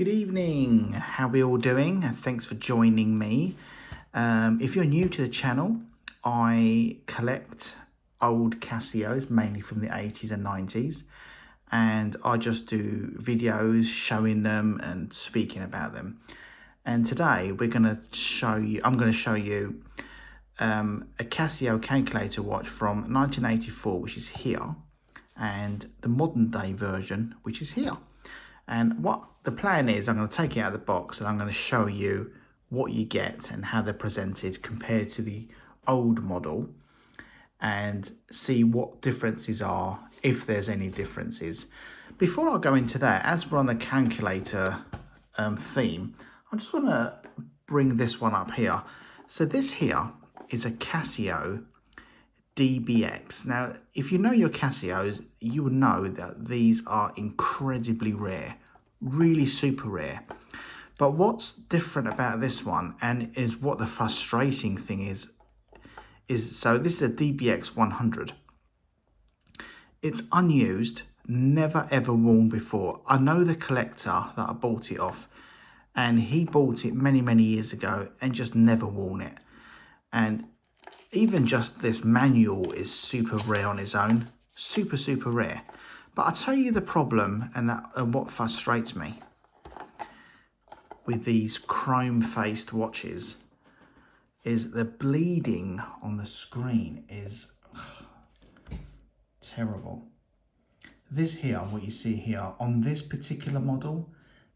Good evening, how are we all doing? Thanks for joining me. If you're new to the channel, I collect old Casios, mainly from the 80s and 90s, and I just do videos showing them and speaking about them. And today I'm going to show you a Casio calculator watch from 1984, which is here, and the modern day version, which is here. And what the plan is, I'm going to take it out of the box and I'm going to show you what you get and how they're presented compared to the old model, and see what differences are, if there's any differences. Before I go into that, as we're on the calculator theme, I just want to bring this one up here. So this here is a Casio DBX. Now, if you know your Casios, you will know that these are incredibly rare, really super rare. But what's different about this one, and is what the frustrating thing is so this is a DBX 100. It's unused, never ever worn before. I know the collector that I bought it off, and he bought it many years ago and just never worn it. And even just this manual is super rare on its own, super rare. But I'll tell you the problem and what frustrates me with these chrome-faced watches is the bleeding on the screen is terrible. This here, what you see here, on this particular model,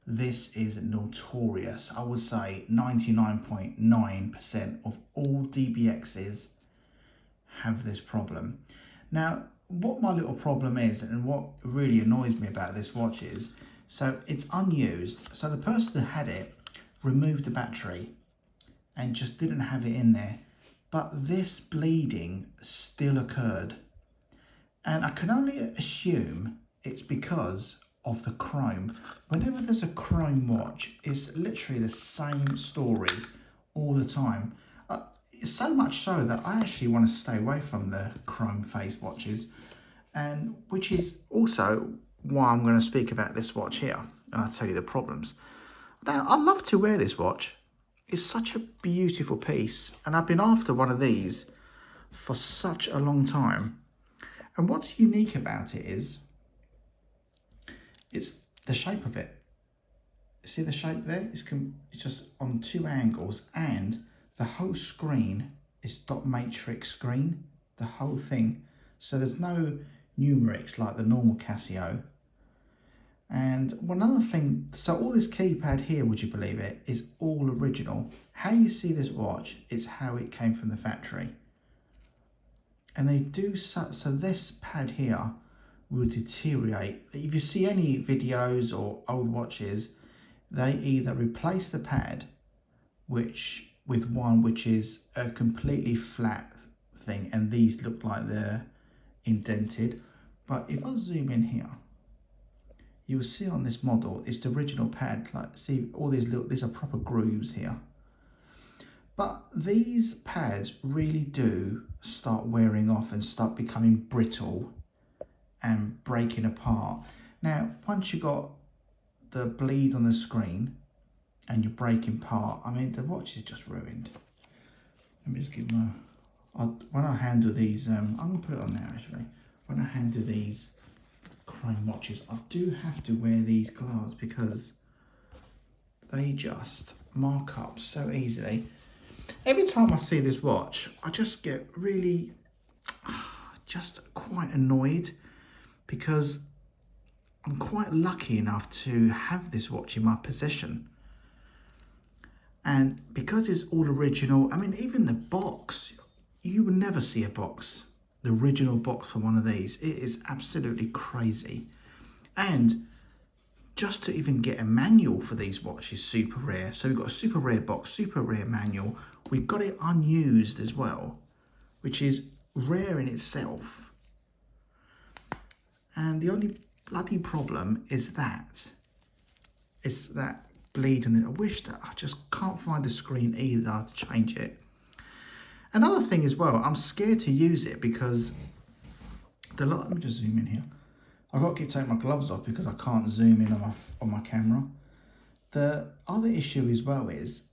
this is notorious. I would say 99.9% of all DBXs have this problem. Now, what my little problem is, and what really annoys me about this watch is, so it's unused. So the person who had it removed the battery and just didn't have it in there. But this bleeding still occurred. And I can only assume it's because of the chrome. Whenever there's a chrome watch, it's literally the same story all the time. It's so much so that I actually want to stay away from the chrome face watches, and which is also why I'm going to speak about this watch here, and I'll tell you the problems. Now, I love to wear this watch. It's such a beautiful piece, and I've been after one of these for such a long time. And what's unique about it is it's the shape of it. See the shape there? It's just on two angles, and the whole screen is dot matrix screen, the whole thing. So there's no numerics like the normal Casio. And one other thing, so all this keypad here, would you believe it, is all original. How you see this watch is how it came from the factory. And they do so this pad here will deteriorate. If you see any videos or old watches, they either replace the pad with one which is a completely flat thing, and these look like they're indented. But if I zoom in here, you will see on this model it's the original pad. Like, see all these are proper grooves here. But these pads really do start wearing off and start becoming brittle and breaking apart. Now, once you got the bleed on the screen and you're breaking apart, I mean, the watch is just ruined. Let me just give when I handle these, I'm going to put it on there actually. When I handle these chrome watches, I do have to wear these gloves because they just mark up so easily. Every time I see this watch, I just get really, just quite annoyed, because I'm quite lucky enough to have this watch in my possession. And because it's all original, I mean, even the box, you will never see a box, the original box for one of these. It is absolutely crazy. And just to even get a manual for these watches is super rare. So we've got a super rare box, super rare manual. We've got it unused as well, which is rare in itself. And the only bloody problem is that bleed, and I wish that I just can't find the screen either to change it. Another thing as well, I'm scared to use it because let me just zoom in here. I've got to keep taking my gloves off because I can't zoom in on my camera. The other issue as well is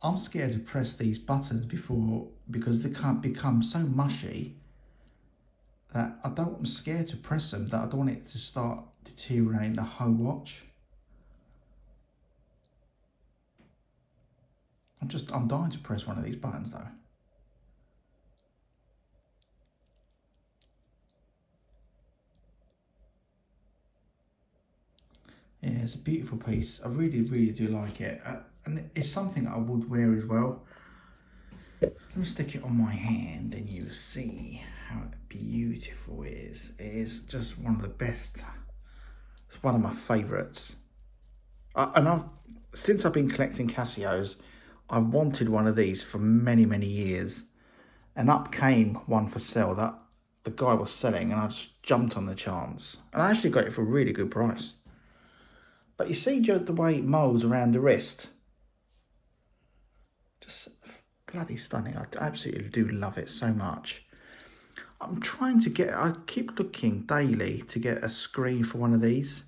I'm scared to press these buttons because they can't become so mushy that I'm scared to press them, that I don't want it to start deteriorating the whole watch. I'm dying to press one of these buttons though. Yeah, it's a beautiful piece. I really, really do like it. And it's something I would wear as well. Let me stick it on my hand and you'll see how beautiful it is. It is just one of the best. It's one of my favourites. Since I've been collecting Casios, I've wanted one of these for many, many years. And up came one for sale that the guy was selling, and I just jumped on the chance. And I actually got it for a really good price. But you see the way it moulds around the wrist. Just bloody stunning. I absolutely do love it so much. I'm trying to I keep looking daily to get a screen for one of these.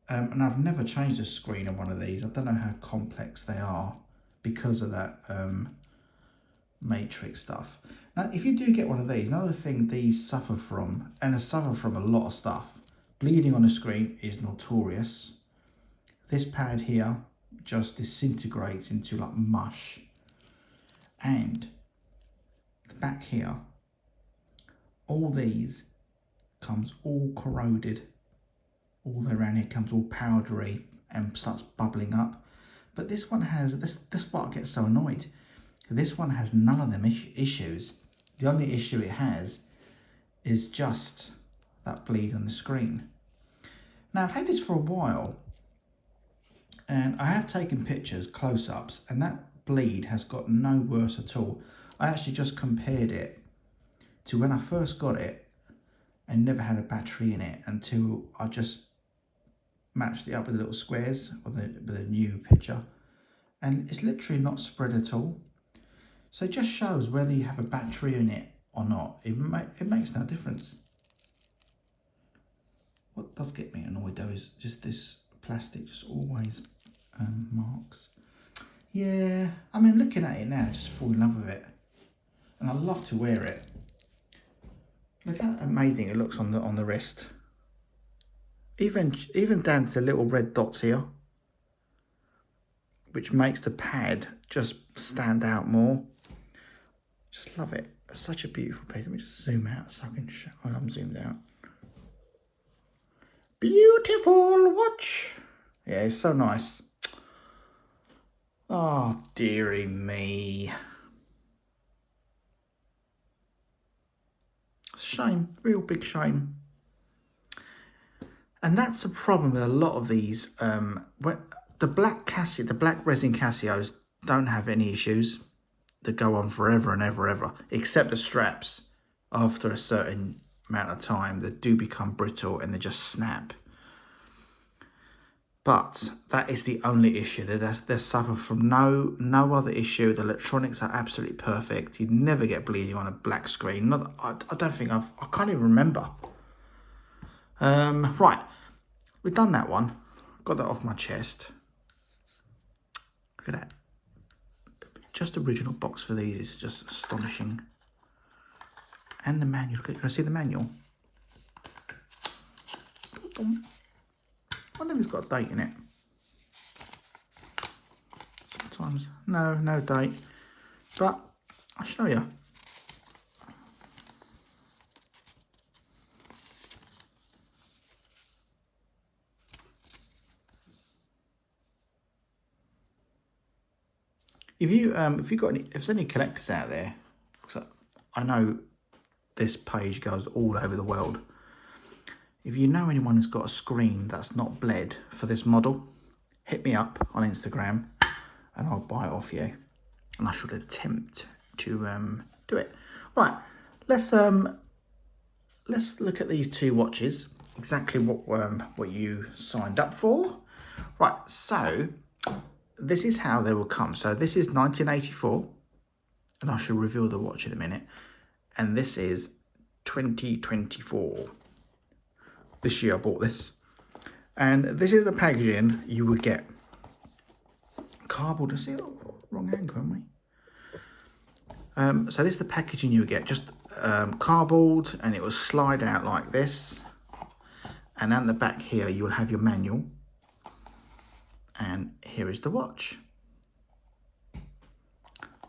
And I've never changed the screen on one of these. I don't know how complex they are because of that matrix stuff. Now, if you do get one of these, another thing these suffer from, and they suffer from a lot of stuff, bleeding on the screen is notorious. This pad here just disintegrates into like mush. And the back here, all these comes all corroded. All around here comes all powdery and starts bubbling up. But this one has, this part gets so annoyed. This one has none of them issues. The only issue it has is just that bleed on the screen. Now, I've had this for a while, and I have taken pictures, close-ups, and that bleed has got no worse at all. I actually just compared it to when I first got it and never had a battery in it until I just matched it up with the little squares with the new picture, and it's literally not spread at all. So it just shows whether you have a battery in it or not. It makes no difference. What does get me annoyed though is just this plastic just always marks. Yeah, I mean, looking at it now, I just fall in love with it. And I love to wear it. Look how amazing it looks on the wrist. Even down to the little red dots here, which makes the pad just stand out more. Just love it. It's such a beautiful piece. Let me just zoom out so I can show. Oh, I'm zoomed out. Beautiful watch. Yeah, it's so nice. Oh, dearie me. It's a shame, real big shame. And that's a problem with a lot of these. The black resin Casios don't have any issues that go on forever and ever, except the straps. After a certain amount of time, they do become brittle and they just snap. But that is the only issue. They suffer from no other issue. The electronics are absolutely perfect. You never get bleeding on a black screen. I don't think I can't even remember. Right, we've done that one. Got that off my chest. Look at that. Just original box for these is just astonishing. And the manual. Can I see the manual? I wonder if it's got a date in it. Sometimes, no date. But I'll show you. If there's any collectors out there, because I know this page goes all over the world. If you know anyone who's got a screen that's not bled for this model, hit me up on Instagram and I'll buy it off you. And I should attempt to do it. Right, let's look at these two watches. Exactly what you signed up for. Right, so this is how they will come. So this is 1984, and I shall reveal the watch in a minute. And this is 2024. This year I bought this. And this is the packaging you would get. cardboard. See, oh, wrong angle, haven't we? So this is the packaging you get, just cardboard, and it will slide out like this. And at the back here, you will have your manual. And here is the watch.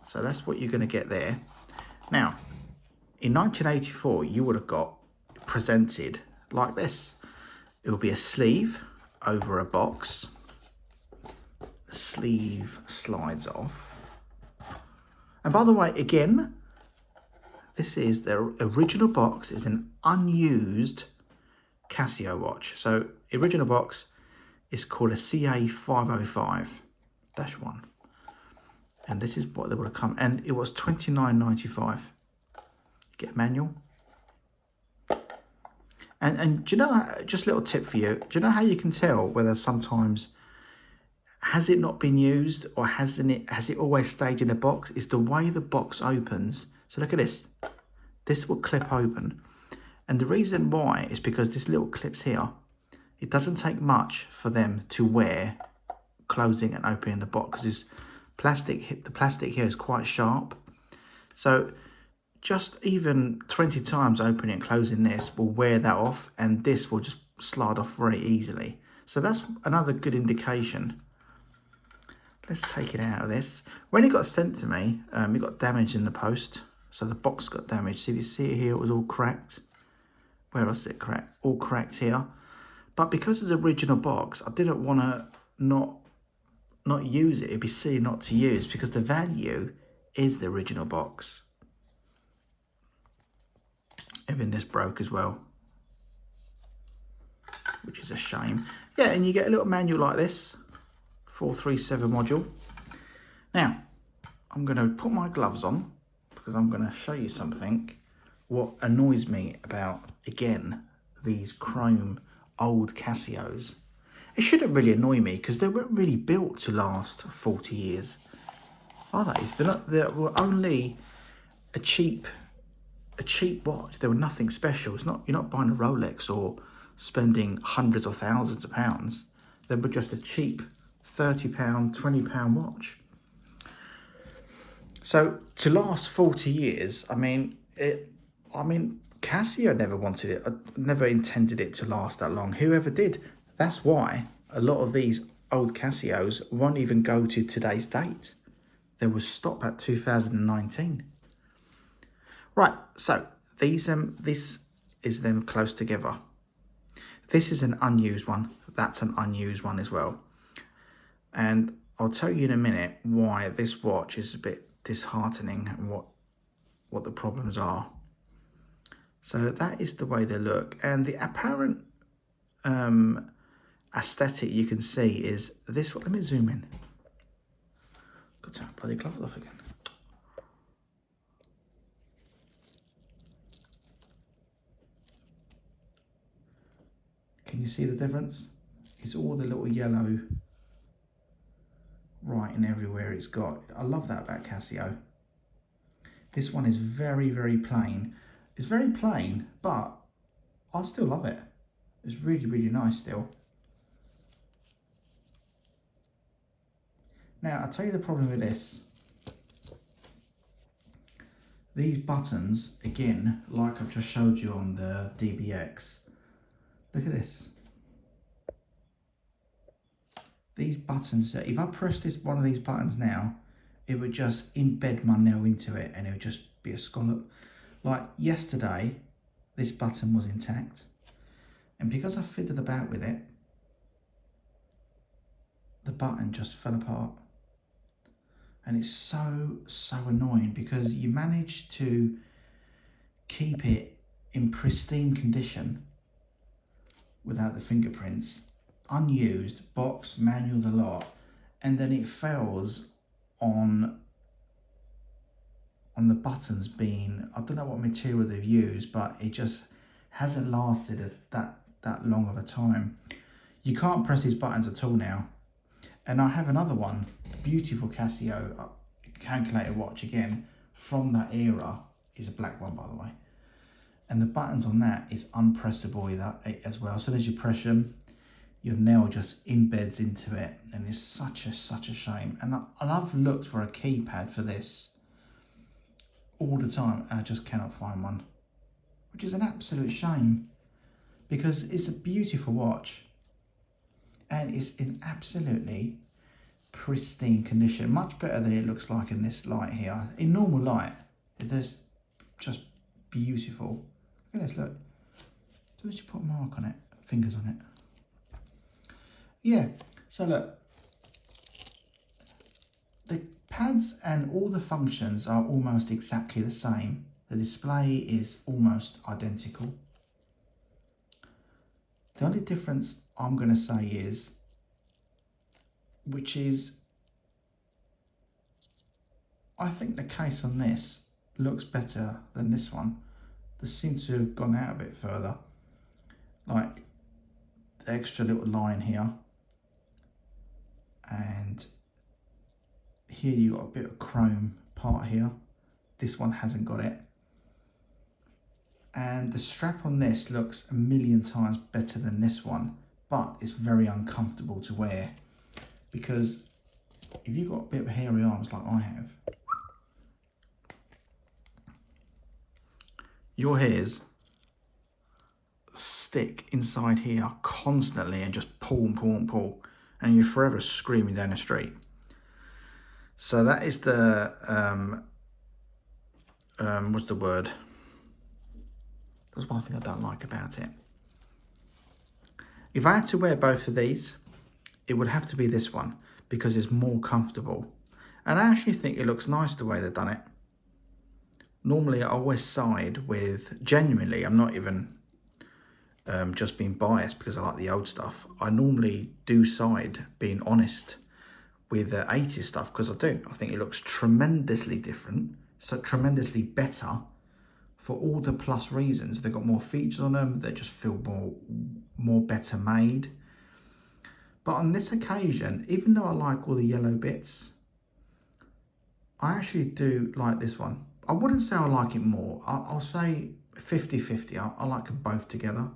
So that's what you're going to get there. Now, in 1984, you would have got presented like this. It will be a sleeve over a box. The sleeve slides off. And by the way, again, this is the original box. Is an unused Casio watch. So the original box is called a CA505-1. And this is what they would have come. And it was $29.95. Get a manual. And do you know, just a little tip for you. Do you know how you can tell whether sometimes has it not been used or has it always stayed in a box? Is the way the box opens. So look at this. This will clip open. And the reason why is because this little clips here. It doesn't take much for them to wear closing and opening the box, because the plastic here is quite sharp. So just even 20 times opening and closing this will wear that off, and this will just slide off very easily. So that's another good indication. Let's take it out of this. When it got sent to me, it got damaged in the post. So the box got damaged. See, if you see it here, it was all cracked. Where else is it cracked? All cracked here. But because it's an original box, I didn't want to not use it. It'd be silly not to use, because the value is the original box. Even this broke as well, which is a shame. Yeah, and you get a little manual like this, 437 module. Now, I'm going to put my gloves on, because I'm going to show you something. What annoys me about, again, these chrome old Casios. It shouldn't really annoy me, because they weren't really built to last 40 years, are they? They were only a cheap watch. They were nothing special. You're not buying a Rolex or spending hundreds or thousands of pounds. They were just a cheap £30, £20 watch. So to last 40 years, I mean, Casio never wanted it, never intended it to last that long. Whoever did. That's why a lot of these old Casios won't even go to today's date. They will stop at 2019. Right, so this is them close together. This is an unused one. That's an unused one as well. And I'll tell you in a minute why this watch is a bit disheartening and what the problems are. So that is the way they look. And the apparent aesthetic you can see is this one. Let me zoom in. Got to have bloody gloves off again. Can you see the difference? It's all the little yellow writing everywhere it's got. I love that about Casio. This one is very, very plain. It's very plain, but I still love it. It's really, really nice still. Now, I'll tell you the problem with this. These buttons, again, like I've just showed you on the DBX, look at this. These buttons, if I press one of these buttons now, it would just embed my nail into it and it would just be a scallop. Like yesterday, this button was intact. And because I fiddled about with it, the button just fell apart. And it's so annoying, because you manage to keep it in pristine condition without the fingerprints, unused, box, manual, the lot, and then it fails on the buttons being, I don't know what material they've used, but it just hasn't lasted that long of a time. You can't press these buttons at all now. And I have another one, beautiful Casio calculator watch, again, from that era. Is a black one, by the way. And the buttons on that is unpressable as well. So as you press them, your nail just embeds into it, and it's such a shame. And I've looked for a keypad for this all the time, and I just cannot find one, which is an absolute shame, because it's a beautiful watch and it's in absolutely pristine condition, much better than it looks like in this light here. In normal light, it's just beautiful. Look at this, look. So did you put a mark on it? Fingers on it. Yeah, so look. The pads and all the functions are almost exactly the same. The display is almost identical. The only difference I'm going to say is, which is, I think the case on this looks better than this one. They seem to have gone out a bit further. Like the extra little line here, and here you got a bit of chrome part here. This one hasn't got it. And the strap on this looks a million times better than this one, but it's very uncomfortable to wear, because if you've got a bit of hairy arms like I have, your hairs stick inside here constantly and just pull and pull and pull, and you're forever screaming down the street. So that is the what's the word? That's one thing I don't like about it. If I had to wear both of these, it would have to be this one, because it's more comfortable. And I actually think it looks nice the way they've done it. Normally I always side with, genuinely, I'm not even just being biased because I like the old stuff. I normally do side, being honest, with the 80s stuff, because I do. I think it looks tremendously different, so tremendously better for all the plus reasons. They've got more features on them, they just feel more better made. But on this occasion, even though I like all the yellow bits, I actually do like this one. I wouldn't say I like it more. I'll say 50-50. I like them both together.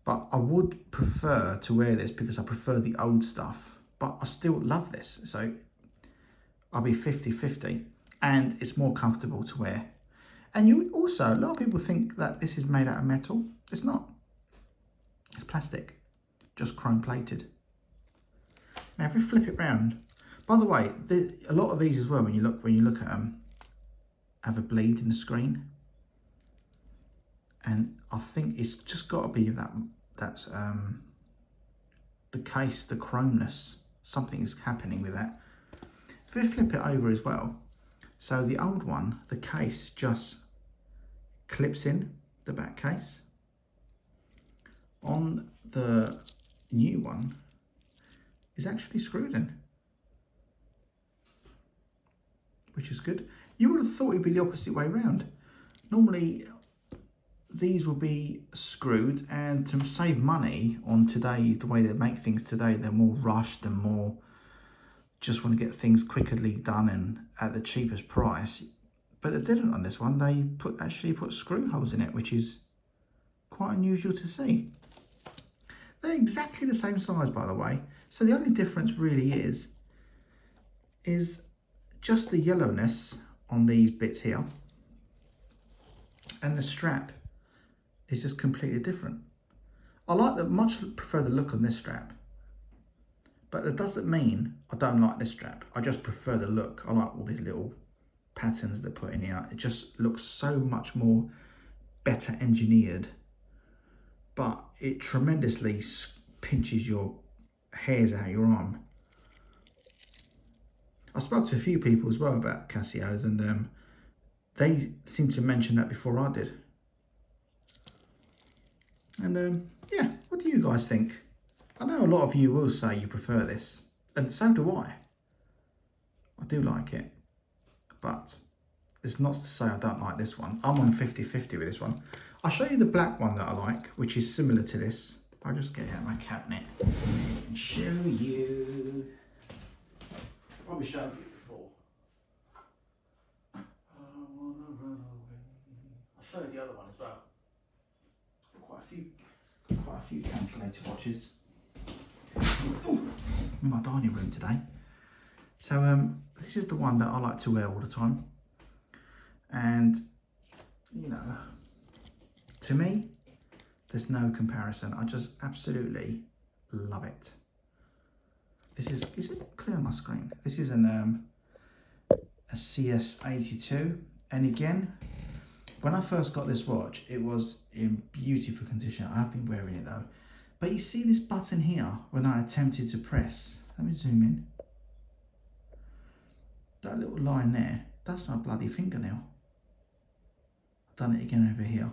But I would prefer to wear this because I prefer the old stuff. But I still love this. So I'll be 50-50. And it's more comfortable to wear. And you also, a lot of people think that this is made out of metal. It's not. It's plastic, just chrome plated. Now if we flip it round, by the way, a lot of these as well, when you look at them, have a bleed in the screen. And I think it's just got to be that's the case, the chromeness. Something is happening with that. If we flip it over as well, so the old one, the case just clips in the back case. On the new one, is actually screwed in, which is good. You would have thought it'd be the opposite way around. Normally, these will be screwed, and to save money on today, the way they make things today, they're more rushed and more just want to get things quickly done and at the cheapest price. But it didn't on this one. They actually put screw holes in it, which is quite unusual to see. They're exactly the same size, by the way. So the only difference really is just the yellowness on these bits here, and the strap is just completely different. I much prefer the look on this strap, but that doesn't mean I don't like this strap. I just prefer the look. I like all these little patterns they're putting here. It just looks so much more better engineered, but it tremendously pinches your hairs out your arm. I spoke to a few people as well about Casios, and they seemed to mention that before I did. And yeah, what do you guys think? I know a lot of you will say you prefer this, and so do I. I do like it, but it's not to say I don't like this one. I'm on 50-50 with this one. I'll show you the black one that I like, which is similar to this. I'll just get out my cabinet and show you. I probably showed you before. I wanna run away. I'll show you the other one as well. Got quite a few calculator watches. in my dining room today. So this is the one that I like to wear all the time. And, you know, to me, there's no comparison. I just absolutely love it. This is it clear on my screen? This is a CS82. And again, when I first got this watch, it was in beautiful condition. I've been wearing it though. But you see this button here, when I attempted to press, let me zoom in. That little line there, that's my bloody fingernail. I've done it again over here.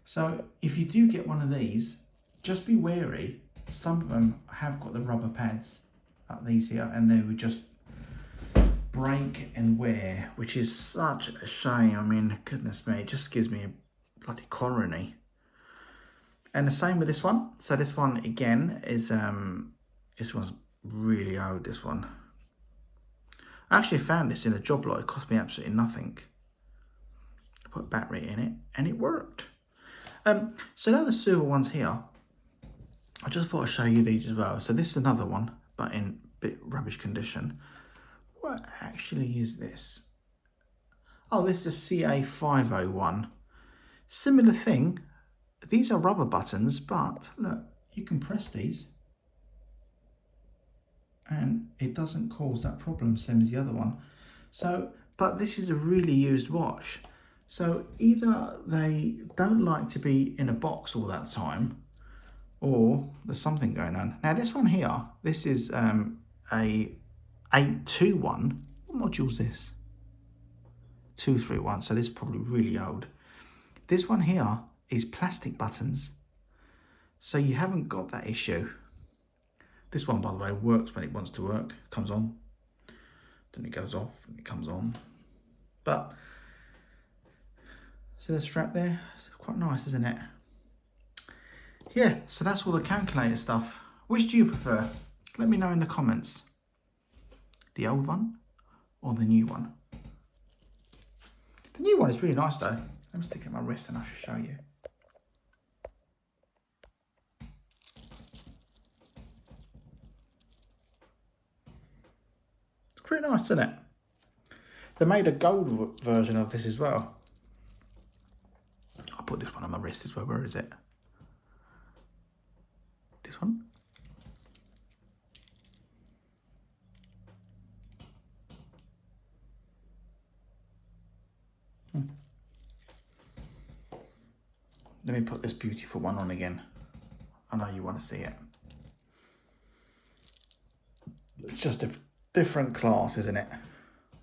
So if you do get one of these, just be wary. Some of them have got the rubber pads like these here, and they would just break and wear, which is such a shame. I mean, goodness me, it just gives me a bloody colony. And the same with this one. So this one again is this one's really old, this one. I actually found this in a job lot. It cost me absolutely nothing. I put a battery in it and it worked. So now the silver ones here, I just thought I'd show you these as well. So this is another one, but in a bit rubbish condition. What actually is this? Oh, this is a CA501. Similar thing. These are rubber buttons, but look, you can press these and it doesn't cause that problem, same as the other one. So, but this is a really used watch. So either they don't like to be in a box all that time, or there's something going on. Now this one here, this is a 821. What module is this? 231, so this is probably really old. This one here is plastic buttons, so you haven't got that issue. This one, by the way, works when it wants to work. Comes on, then it goes off, and it comes on. But see the strap there? It's quite nice, isn't it? Yeah, so that's all the calculator stuff. Which do you prefer? Let me know in the comments. The old one or the new one? The new one is really nice though. Let me stick it at my wrist and I shall show you. It's pretty nice, isn't it? They made a gold version of this as well. I'll put this one on my wrist as well. Where is it? This one. Let me put this beautiful one on again. I know you want to see it. It's just a different class, isn't it?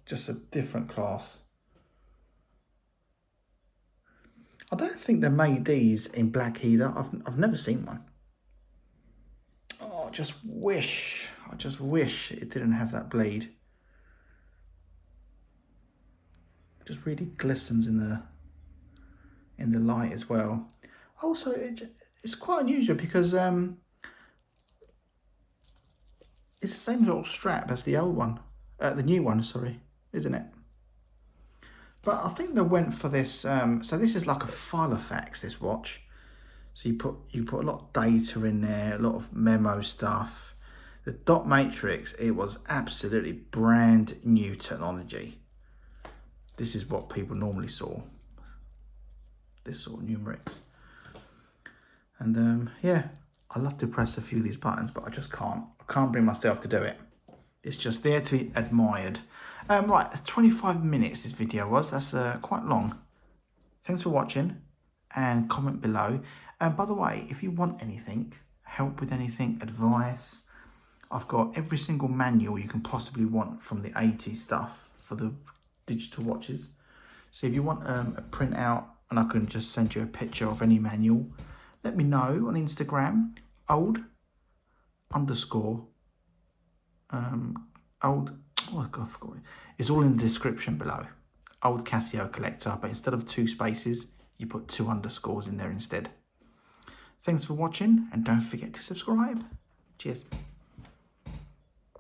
Just a different class. I don't think they made these in black either. I've never seen one. Oh, I just wish it didn't have that blade. It just really glistens in the light as well. Also, it's quite unusual because it's the same little strap as the old one, the new one, sorry, isn't it? But I think they went for this. So this is like a Filofax, this watch. So you put a lot of data in there, a lot of memo stuff. The dot matrix, it was absolutely brand new technology. This is what people normally saw. This sort of numerics. And yeah, I love to press a few of these buttons, but I just can't. I can't bring myself to do it. It's just there to be admired. Right, 25 minutes this video was. That's quite long. Thanks for watching and comment below. And by the way, if you want anything, help with anything, advice, I've got every single manual you can possibly want from the 80s stuff for the digital watches. So if you want a printout and I can just send you a picture of any manual, let me know on Instagram, old_, oh God, I forgot it. It's all in the description below. Old Casio collector, but instead of 2 spaces, you put 2 underscores in there instead. Thanks for watching and don't forget to subscribe. Cheers.